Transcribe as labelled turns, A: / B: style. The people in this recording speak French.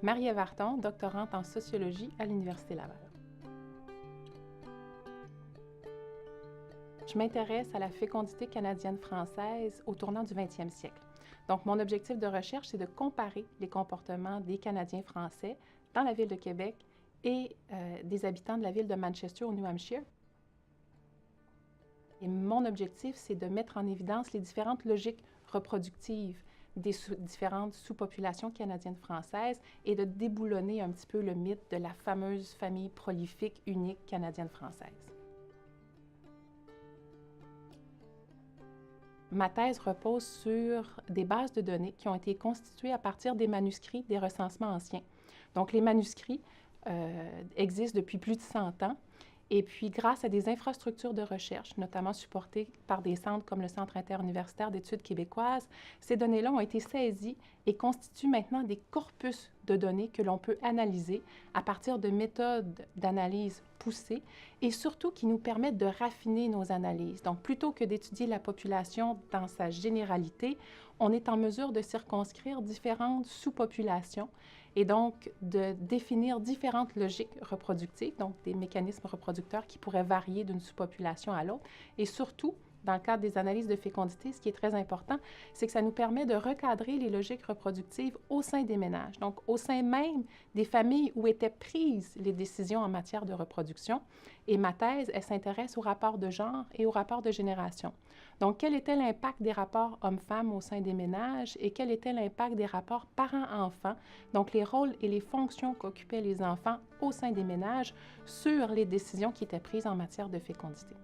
A: Marie-Ève Arton, doctorante en sociologie à l'Université Laval. Je m'intéresse à la fécondité canadienne-française au tournant du 20e siècle. Donc, mon objectif de recherche, c'est de comparer les comportements des Canadiens français dans la ville de Québec et des habitants de la ville de Manchester au New Hampshire. Et mon objectif, c'est de mettre en évidence les différentes logiques reproductives des différentes sous-populations canadiennes françaises et de déboulonner un petit peu le mythe de la fameuse famille prolifique unique canadienne française. Ma thèse repose sur des bases de données qui ont été constituées à partir des manuscrits des recensements anciens. Donc, les manuscrits existent depuis plus de 100 ans. Et puis, grâce à des infrastructures de recherche, notamment supportées par des centres comme le Centre interuniversitaire d'études québécoises, ces données-là ont été saisies et constituent maintenant des corpus de données que l'on peut analyser à partir de méthodes d'analyse poussées et surtout qui nous permettent de raffiner nos analyses. Donc, plutôt que d'étudier la population dans sa généralité, on est en mesure de circonscrire différentes sous-populations et donc de définir différentes logiques reproductives, donc des mécanismes reproducteurs qui pourraient varier d'une sous-population à l'autre. Et surtout, dans le cadre des analyses de fécondité, ce qui est très important, c'est que ça nous permet de recadrer les logiques reproductives au sein des ménages, donc au sein même des familles où étaient prises les décisions en matière de reproduction. Et ma thèse, elle s'intéresse aux rapports de genre et aux rapports de génération. Donc, quel était l'impact des rapports hommes-femmes au sein des ménages et quel était l'impact des rapports parents-enfants, donc les rôles et les fonctions qu'occupaient les enfants au sein des ménages sur les décisions qui étaient prises en matière de fécondité.